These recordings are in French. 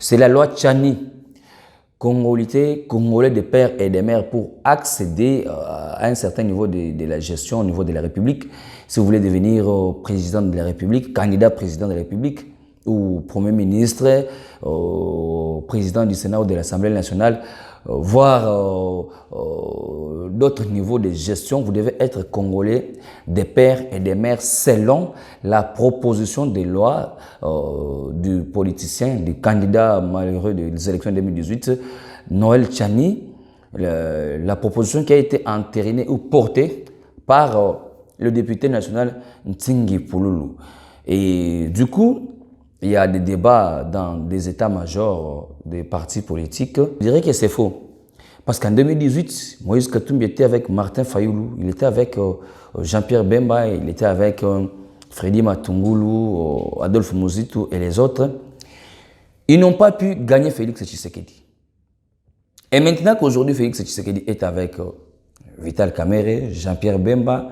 C'est la loi Tchani. Congolais des pères et des mères pour accéder à un certain niveau de la gestion au niveau de la République. Si vous voulez devenir président de la République, candidat président de la République ou Premier ministre, président du Sénat ou de l'Assemblée nationale, voire d'autres niveaux de gestion, vous devez être Congolais des pères et des mères selon la proposition de loi du politicien, du candidat malheureux des élections 2018, Noël Tchani, la proposition qui a été entérinée ou portée par le député national Ntingi Pouloulou. Et du coup, il y a des débats dans des états-majors des partis politiques. Je dirais que c'est faux. Parce qu'en 2018, Moïse Katumbi était avec Martin Fayoulou, il était avec Jean-Pierre Bemba, il était avec Freddy Matungulu, Adolphe Muzitu et les autres. Ils n'ont pas pu gagner Félix Tshisekedi. Et maintenant qu'aujourd'hui Félix Tshisekedi est avec Vital Kamerhe, Jean-Pierre Bemba,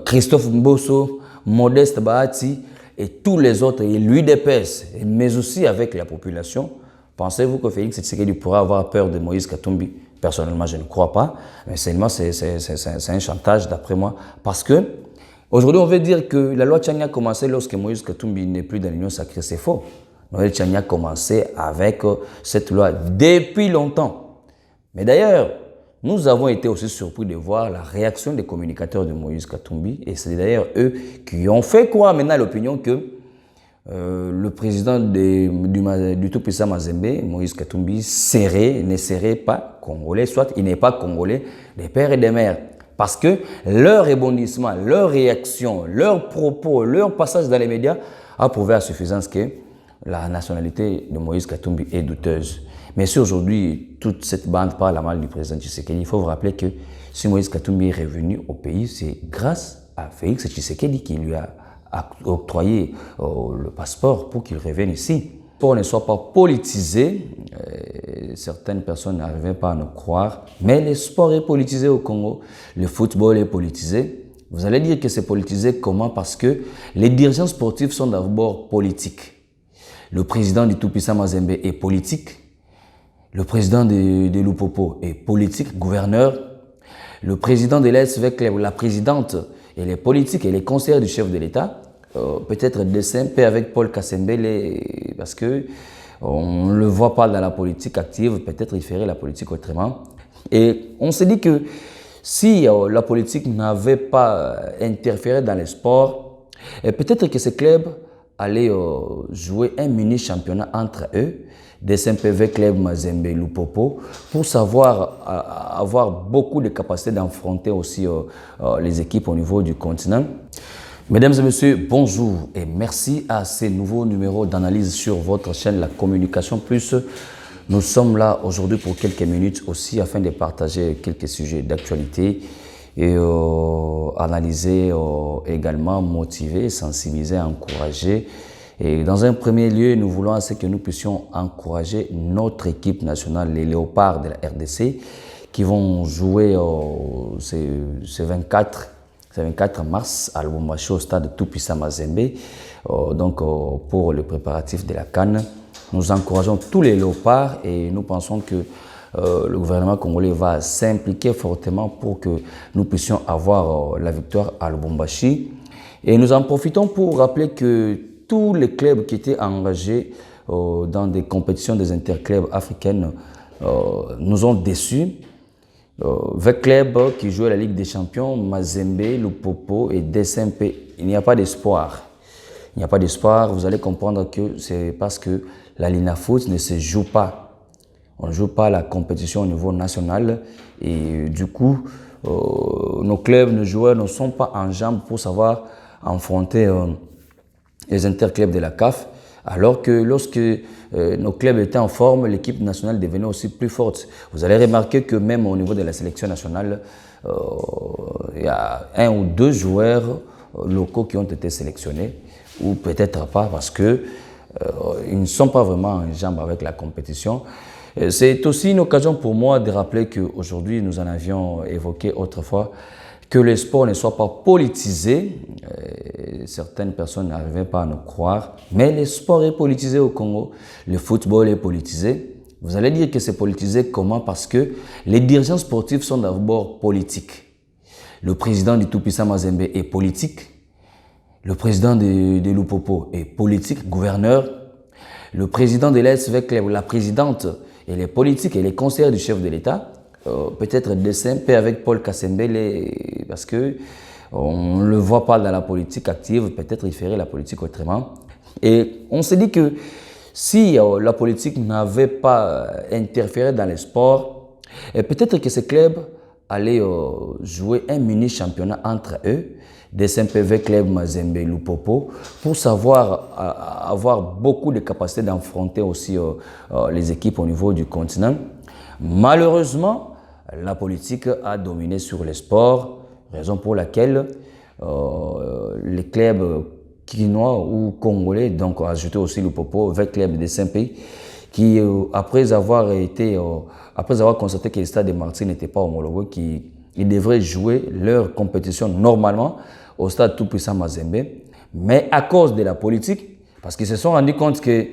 Christophe Mbosso, Modeste Bahati et tous les autres, et l'UDPS, mais aussi avec la population, pensez-vous que Félix Tshisekedi pourra avoir peur de Moïse Katumbi? Personnellement, je ne crois pas, mais seulement c'est un chantage d'après moi, parce que aujourd'hui on veut dire que la loi Tchani a commencé lorsque Moïse Katumbi n'est plus dans l'Union sacrée, c'est faux. Noël Tchani a commencé avec cette loi depuis longtemps. Mais d'ailleurs, nous avons été aussi surpris de voir la réaction des communicateurs de Moïse Katumbi, et c'est d'ailleurs eux qui ont fait croire maintenant à l'opinion que le président du tout-puissant Mazembe, Moïse Katumbi, ne serait pas congolais, soit il n'est pas congolais des pères et des mères. Parce que leur rebondissement, leur réaction, leurs propos, leur passage dans les médias a prouvé à suffisance que la nationalité de Moïse Katumbi est douteuse. Mais si aujourd'hui, toute cette bande parle à mal du président Tshisekedi, il faut vous rappeler que si Moïse Katumbi est revenu au pays, c'est grâce à Félix Tshisekedi qui lui a octroyer le passeport pour qu'il revienne ici. Pour ne soit pas politisé, certaines personnes n'arrivaient pas à nous croire, mais le sport est politisé au Congo, le football est politisé. Vous allez dire que c'est politisé comment? Parce que les dirigeants sportifs sont d'abord politiques. Le président du tout-puissant Mazembe est politique, le président de Lupopo est politique, gouverneur, le président de l'ASV, la présidente, elle est politique, elle est conseillère du chef de l'État. Peut-être SMP avec Paul Kassembele, parce que on ne le voit pas dans la politique active, peut-être il ferait la politique autrement. Et on s'est dit que si la politique n'avait pas interféré dans les sports, peut-être que ces clubs allaient jouer un mini-championnat entre eux, des SMPV Club Mazembe Lupopo, pour savoir avoir beaucoup de capacités d'affronter aussi les équipes au niveau du continent. Mesdames et messieurs, bonjour et merci à ces nouveaux numéros d'analyse sur votre chaîne La Communication Plus. Nous sommes là aujourd'hui pour quelques minutes aussi afin de partager quelques sujets d'actualité et analyser également, motiver, sensibiliser, encourager. Et dans un premier lieu, nous voulons que nous puissions encourager notre équipe nationale, les Léopards de la RDC, qui vont jouer ce 24 mars à Lubumbashi au stade tout-puissant Mazembe, pour le préparatif de la CAN. Nous encourageons tous les Léopards et nous pensons que le gouvernement congolais va s'impliquer fortement pour que nous puissions avoir la victoire à Lubumbashi. Et nous en profitons pour rappeler que tous les clubs qui étaient engagés dans des compétitions des interclubs africaines nous ont déçus. 20 clubs qui jouent à la Ligue des Champions, Mazembe, Lupopo et DSMP, il n'y a pas d'espoir. Il n'y a pas d'espoir, vous allez comprendre que c'est parce que la Linafoot ne se joue pas. On ne joue pas la compétition au niveau national et du coup, nos clubs, nos joueurs ne sont pas en jambes pour savoir affronter les interclubs de la CAF. Alors que lorsque nos clubs étaient en forme, l'équipe nationale devenait aussi plus forte. Vous allez remarquer que même au niveau de la sélection nationale, il y a 1 ou 2 joueurs locaux qui ont été sélectionnés, ou peut-être pas parce qu'ils ne sont pas vraiment en jambes avec la compétition. C'est aussi une occasion pour moi de rappeler qu'aujourd'hui, nous en avions évoqué autrefois, que le sport ne soit pas politisé. Certaines personnes n'arrivaient pas à nous croire, mais le sport est politisé au Congo, le football est politisé. Vous allez dire que c'est politisé comment? Parce que les dirigeants sportifs sont d'abord politiques. Le président du tout-puissant Mazembe est politique. Le président de Lupopo est politique, gouverneur. Le président de l'ASV Club, la présidente, elle est politique, elle est conseillère du chef de l'État. Peut-être DSMP avec Paul Kassembele, parce que on ne le voit pas dans la politique active, peut-être il ferait la politique autrement. Et on s'est dit que si la politique n'avait pas interféré dans les sports, peut-être que ces clubs allaient jouer un mini-championnat entre eux, DSMPV Club Mazembe Lupopo, pour savoir avoir beaucoup de capacités d'affronter aussi les équipes au niveau du continent. Malheureusement, la politique a dominé sur les sports, raison pour laquelle les clubs quinois ou congolais, donc ajouté aussi le Popo, avec club de Saint-Pays, qui après avoir constaté que le stade de Marseille n'était pas homologué, ils devraient jouer leur compétition normalement au stade tout-puissant Mazembe, mais à cause de la politique, parce qu'ils se sont rendus compte que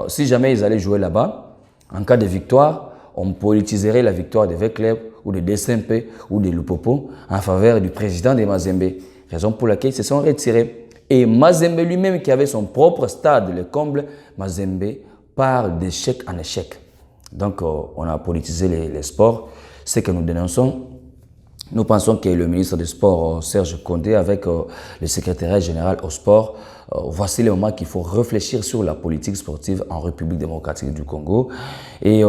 si jamais ils allaient jouer là-bas, en cas de victoire, on politiserait la victoire de V-Club ou de DSMP ou de Lupopo en faveur du président de Mazembe. Raison pour laquelle ils se sont retirés. Et Mazembe lui-même, qui avait son propre stade, le comble, Mazembe part d'échec en échec. Donc, on a politisé les sports. Ce que nous dénonçons, nous pensons que le ministre des Sports, Serge Condé, avec le secrétariat général au sport, voici le moment qu'il faut réfléchir sur la politique sportive en République démocratique du Congo. Et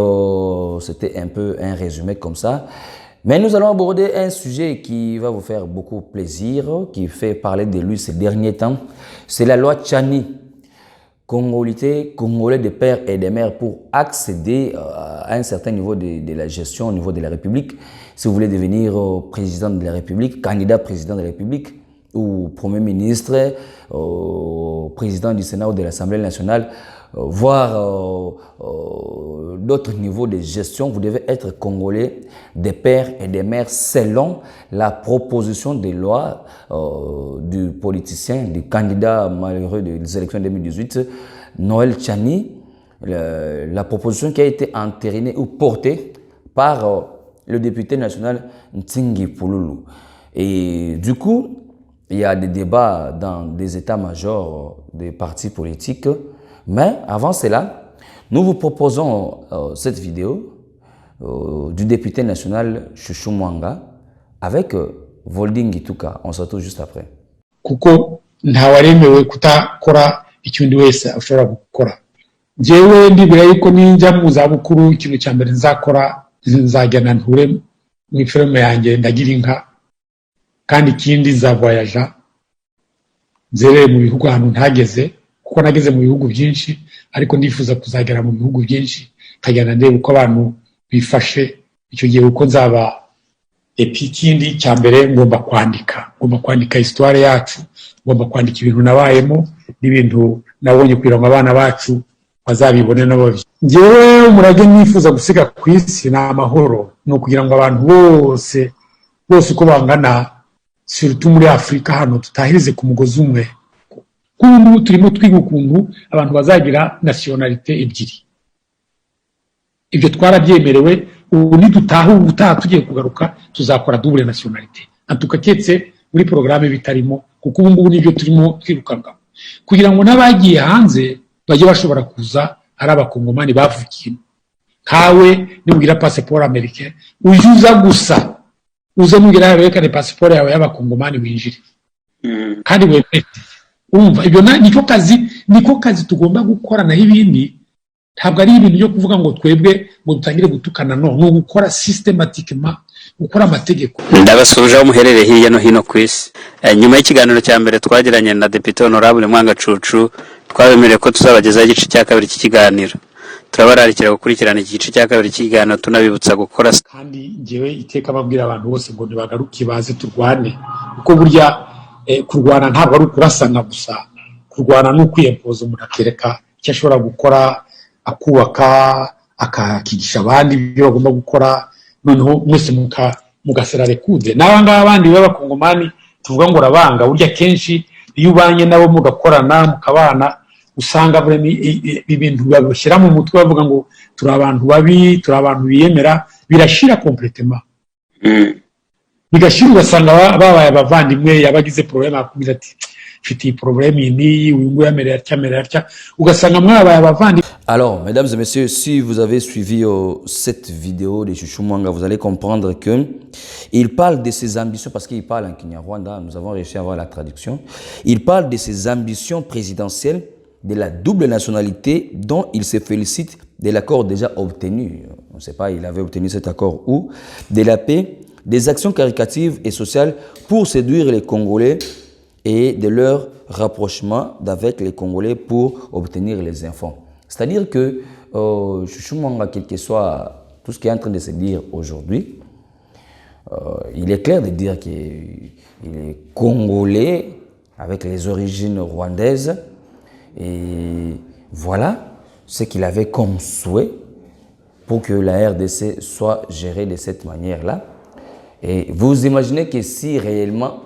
c'était un peu un résumé comme ça. Mais nous allons aborder un sujet qui va vous faire beaucoup plaisir, qui fait parler de lui ces derniers temps. C'est la loi Tchani. Congolais des pères et des mères pour accéder à un certain niveau de la gestion au niveau de la République. Si vous voulez devenir président de la République, candidat président de la République, ou Premier ministre, président du Sénat ou de l'Assemblée nationale, voire d'autres niveaux de gestion, vous devez être Congolais des pères et des mères selon la proposition de loi du politicien, du candidat malheureux des élections 2018, Noël Tchani, la proposition qui a été entérinée ou portée par le député national Ntingi Pouloulou. Et du coup, il y a des débats dans des états-majors des partis politiques. Mais avant cela, nous vous proposons cette vidéo du député national Chouchou Mwanga avec Volding Gituka. On se retrouve juste après. Kuko ntawaremewe kutakora icyundi wese ashobora gukora. Jewe ndibira yuko ninja mu zabukuru ikintu cya mbere nzakora nzajyana nture mu filime yanjye ndagira inka kandi ikindi za voyage nzereye mu bihugu ahantu ntageze kuko nageze mu bihugu byinshi ariko ndifuza kuzagera mu bihugu byinshi kajyana ndebe uko abantu bifashe icyo gihe uko nzaba ikindi cya mbere ngomba kwandika histoire yacu, ngomba kwandika ibintu nabayemo n'ibintu nabonye kugira ngo abana bacu bazabibone nabo. Ngewe umurage nifuza gusiga ku isi na amahoro, no kugira ngo abantu bose uko bangana surtout muri Afrika hano tutahirize ku mugozi umwe. Kundu turimo twiga ukuntu abantu bazagira nationalité ebyiri. Ibyo twarabyemerewe, ubu nidutaha tugiye kugaruka tuzakora double nationalité. Antukaketse muri programme bitarimo kuko ubu nibyo turimo twirukanga. Kugira ngo nabagiye hanze bajye bashobora kuza ari abakongomani bavukiye. Kawe nibugira passeport américain, ujuza gusa. Uze mugira yerekane passeport yawe y'abakongomani winjire. Kandi wepete. Umva ibyo niko kazi tugomba gukora na ibindi. Ntabwo ari ibintu byo kuvuga ngo twebwe ngo dutangire gutukana no gukora systematiquement gukora amategeko. Ndabasubije umuherere hirya no hino kwisi. Nyuma y'ikiganiro cya mbere twagiranye na Deputy Honorable Mwanga Cucu, twabemereye ko tuzabagezaho igice cya kabiri cy'ikiganiro. Turabararikira gukurikirana igice cya kabiri cy'ikiganiro tunabibutsa gukora. Kandi ngewe iteka babwira abantu bose ngo ntibagaruke baze turwane, kuko burya kurwana ntabwo ari ukurasana gusa. Kurwana no kwiyempoza umuntu akereka icyo ashobora gukora, akubaka, akakigisha abandi ibyo bagomba gukora, noneho mwese mugasera rekude n'aba ngaba abandi b'abakongomani tuvuga ngo urabanga burya kenshi iyo ubanye nabo mugakorana mukabana usanga ibintu babishyira mu mutwe bavuga ngo turi abantu babi turi abantu biyemera birashira completement bigashira ugasanga babaye abavandimwe yabagize problème akubwira ati mfite iyi problème iyi uyu nguyu yamerera atya ugasanga mwabaye abavandimwe. Alors, mesdames et messieurs, si vous avez suivi cette vidéo de Chouchou Mwanga, vous allez comprendre que il parle de ses ambitions, parce qu'il parle en Kinyarwanda, nous avons réussi à avoir la traduction. Il parle de ses ambitions présidentielles, de la double nationalité dont il se félicite de l'accord déjà obtenu. On ne sait pas, il avait obtenu cet accord où, de la paix, des actions caritatives et sociales pour séduire les Congolais et de leur rapprochement d'avec les Congolais pour obtenir les enfants. C'est-à-dire que Chouchou Mwanga, quel que soit tout ce qui est en train de se dire aujourd'hui, il est clair de dire qu'il est congolais avec les origines rwandaises. Et voilà ce qu'il avait comme souhait pour que la RDC soit gérée de cette manière-là. Et vous imaginez que si réellement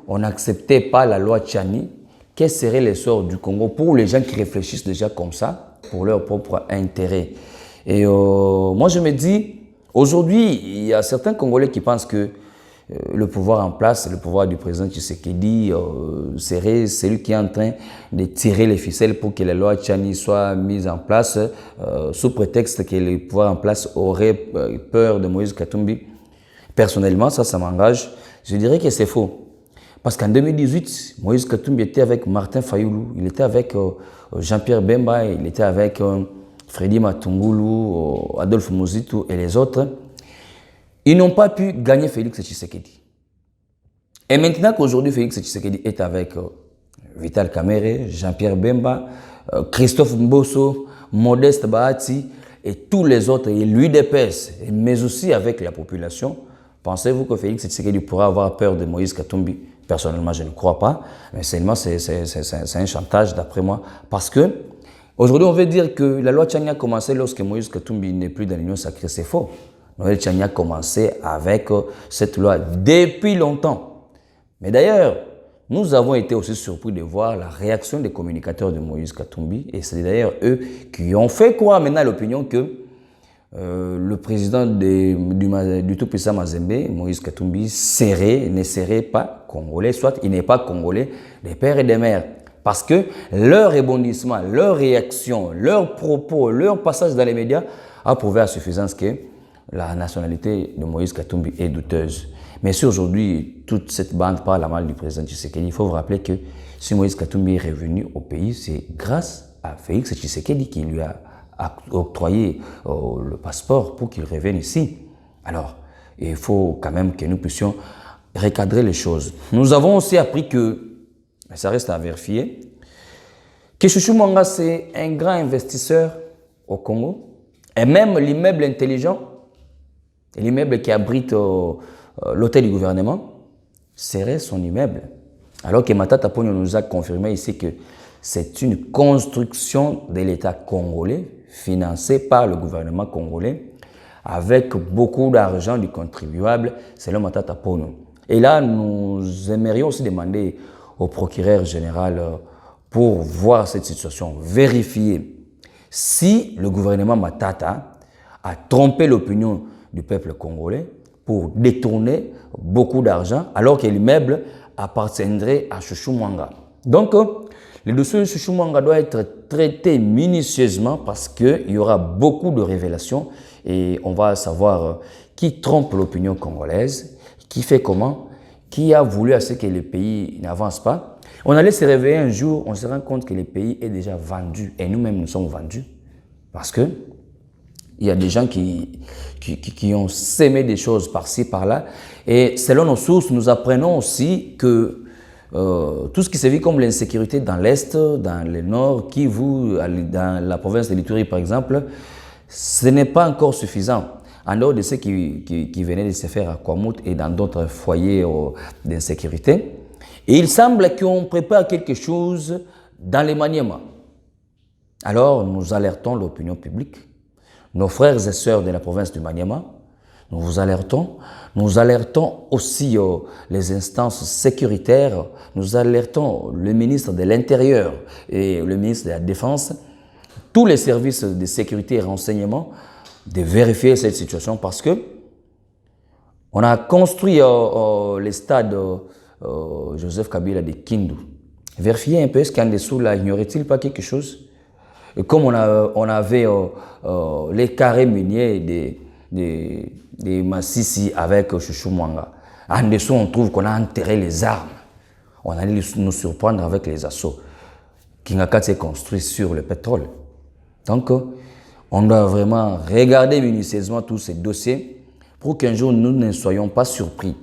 on n'acceptait pas la loi Tchani, quel serait le sort du Congo pour les gens qui réfléchissent déjà comme ça, pour leur propre intérêt? Et moi je me dis, aujourd'hui, il y a certains Congolais qui pensent que le pouvoir en place, le pouvoir du président Tshisekedi serait celui qui est en train de tirer les ficelles pour que la loi Tchani soit mise en place, sous prétexte que le pouvoir en place aurait peur de Moïse Katumbi. Personnellement, ça m'engage. Je dirais que c'est faux. Parce qu'en 2018, Moïse Katumbi était avec Martin Fayoulou, il était avec Jean-Pierre Bemba, il était avec Freddy Matungulu, Adolphe Muzitu et les autres. Ils n'ont pas pu gagner Félix Tshisekedi. Et maintenant qu'aujourd'hui Félix Tshisekedi est avec Vital Kamerhe, Jean-Pierre Bemba, Christophe Mbosso, Modeste Bahati et tous les autres, et l'UDPS, mais aussi avec la population, pensez-vous que Félix Tshisekedi pourra avoir peur de Moïse Katumbi? Personnellement, je ne crois pas, mais seulement c'est un chantage d'après moi. Parce que aujourd'hui, on veut dire que la loi Tchani a commencé lorsque Moïse Katumbi n'est plus dans l'Union sacrée. C'est faux. Noël Tchani a commencé avec cette loi depuis longtemps. Mais d'ailleurs, nous avons été aussi surpris de voir la réaction des communicateurs de Moïse Katumbi. Et c'est d'ailleurs eux qui ont fait croire maintenant à l'opinion que le président du tout-puissant Mazembe, Moïse Katumbi, ne serait pas congolais, soit il n'est pas congolais des pères et des mères. Parce que leur rebondissement, leur réaction, leurs propos, leur passage dans les médias a prouvé à suffisance que la nationalité de Moïse Katumbi est douteuse. Mais si aujourd'hui, toute cette bande parle mal du président Tshisekedi, il faut vous rappeler que si Moïse Katumbi est revenu au pays, c'est grâce à Félix Tshisekedi qui lui a octroyer le passeport pour qu'il revienne ici. Alors, il faut quand même que nous puissions recadrer les choses. Nous avons aussi appris que, ça reste à vérifier, que Chouchou Mwanga, c'est un grand investisseur au Congo. Et même l'immeuble intelligent, l'immeuble qui abrite l'hôtel du gouvernement, serait son immeuble. Alors que Matata Ponyo nous a confirmé ici que c'est une construction de l'État congolais, financée par le gouvernement congolais, avec beaucoup d'argent du contribuable, selon Matata Ponyo. Et là, nous aimerions aussi demander au procureur général pour voir cette situation, vérifier si le gouvernement Matata a trompé l'opinion du peuple congolais pour détourner beaucoup d'argent, alors que l'immeuble appartiendrait à Chouchou Mwanga. Donc, le dossier de Chouchou Mwanga doit être traité minutieusement parce qu'il y aura beaucoup de révélations et on va savoir qui trompe l'opinion congolaise, qui fait comment, qui a voulu à ce que le pays n'avance pas. On allait se réveiller un jour, on se rend compte que le pays est déjà vendu et nous-mêmes nous sommes vendus parce que il y a des gens qui ont sémé des choses par-ci, par-là et selon nos sources, nous apprenons aussi que tout ce qui se vit comme l'insécurité dans l'Est, dans le Nord, Kivu, dans la province de l'Ituri par exemple, ce n'est pas encore suffisant. En dehors de ceux qui venaient de se faire à Kwamut et dans d'autres foyers d'insécurité. Et il semble qu'on prépare quelque chose dans les Maniema. Alors nous alertons l'opinion publique, nos frères et sœurs de la province du Maniema, Nous vous alertons. Nous alertons aussi les instances sécuritaires. Nous alertons le ministre de l'Intérieur et le ministre de la Défense, tous les services de sécurité et renseignement, de vérifier cette situation parce que on a construit les stades Joseph Kabila de Kindu. Vérifiez un peu, est-ce qu'en dessous, là, ignorait-il pas quelque chose? Et comme on avait les carrés miniers des Massissi avec Chouchou Mwanga, en dessous, on trouve qu'on a enterré les armes. On allait nous surprendre avec les assauts. Kingakat s'est construit sur le pétrole. Donc, on doit vraiment regarder minutieusement tous ces dossiers pour qu'un jour, nous ne soyons pas surpris.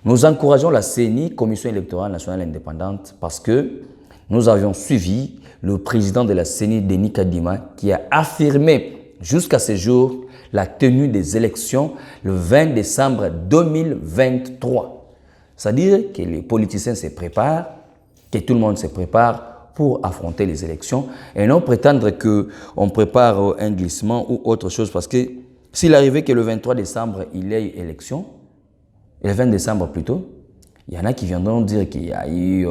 Nous encourageons la CENI, Commission électorale nationale indépendante, parce que nous avions suivi le président de la CENI, Denis Kadima, qui a affirmé jusqu'à ce jour la tenue des élections le 20 décembre 2023. C'est-à-dire que les politiciens se préparent, que tout le monde se prépare pour affronter les élections et non prétendre qu'on prépare un glissement ou autre chose parce que s'il arrivait que le 23 décembre, il y ait élection, le 20 décembre plutôt, il y en a qui viendront dire qu'il y a eu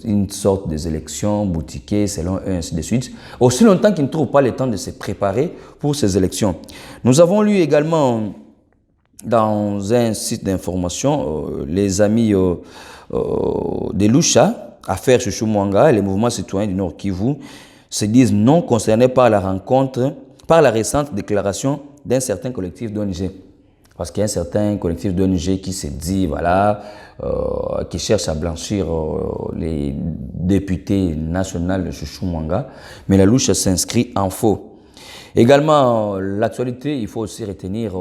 une sorte des élections boutiquées selon eux, ainsi de suite. Aussi longtemps qu'ils ne trouvent pas le temps de se préparer pour ces élections. Nous avons lu également dans un site d'information, les amis de Lucha, Affaires Chouchou Mwanga et les mouvements citoyens du Nord Kivu se disent non concernés par la rencontre, par la récente déclaration d'un certain collectif d'ONG. Parce qu'il y a un certain collectif d'ONG qui se dit, voilà, qui cherche à blanchir les députés nationaux de Chouchou Mwanga, mais la louche s'inscrit en faux. Également, l'actualité, il faut aussi retenir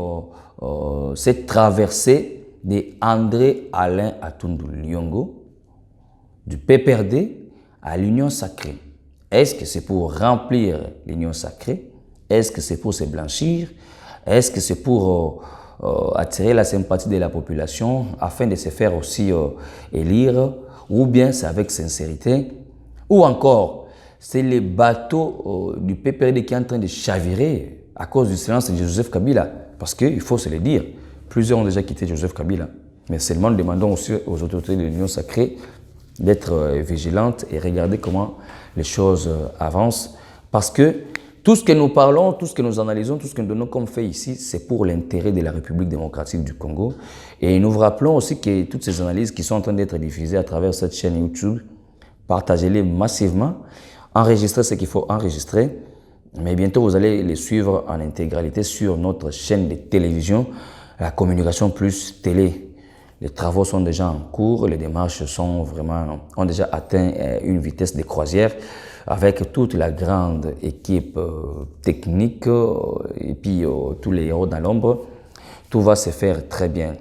cette traversée d'André Alain Atundu Lyongo, du PPRD à l'Union Sacrée. Est-ce que c'est pour remplir l'Union Sacrée? Est-ce que c'est pour se blanchir? Est-ce que c'est pour attirer la sympathie de la population afin de se faire aussi élire? Ou bien c'est avec sincérité? Ou encore, c'est le bateau du PPRD qui est en train de chavirer à cause du silence de Joseph Kabila? Parce qu'il faut se le dire, plusieurs ont déjà quitté Joseph Kabila. Mais seulement nous demandons aussi aux autorités de l'Union Sacrée d'être vigilantes et regarder comment les choses avancent. Parce que tout ce que nous parlons, tout ce que nous analysons, tout ce que nous donnons comme fait ici, c'est pour l'intérêt de la République démocratique du Congo. Et nous vous rappelons aussi que toutes ces analyses qui sont en train d'être diffusées à travers cette chaîne YouTube, partagez-les massivement, enregistrez ce qu'il faut enregistrer. Mais bientôt, vous allez les suivre en intégralité sur notre chaîne de télévision, la communication plus télé. Les travaux sont déjà en cours, les démarches ont déjà atteint une vitesse de croisière avec toute la grande équipe technique et puis tous les héros dans l'ombre. Tout va se faire très bien.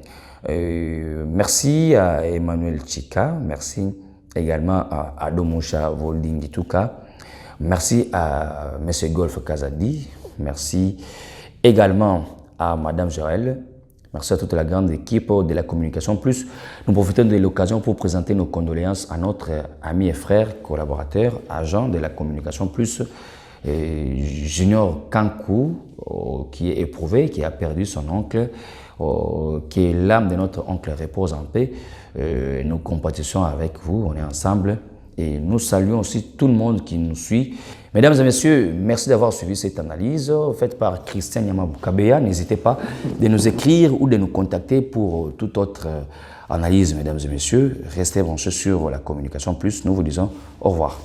Merci à Emmanuel Chika, merci également à Adomoucha Voldingituka, merci à M. Golf Kazadi, merci également à Mme Joël. Merci à toute la grande équipe de la Communication Plus. Nous profitons de l'occasion pour présenter nos condoléances à notre ami et frère, collaborateur, agent de la Communication Plus, Junior Kankou, qui est éprouvé, qui a perdu son oncle, qui est l'âme de notre oncle repose en paix. Nous compatissons avec vous, on est ensemble. Et nous saluons aussi tout le monde qui nous suit. Mesdames et messieurs, merci d'avoir suivi cette analyse faite par Christian Nyamaboukabeya. N'hésitez pas de nous écrire ou de nous contacter pour toute autre analyse, mesdames et messieurs. Restez branchés sur la Communication Plus. Nous vous disons au revoir.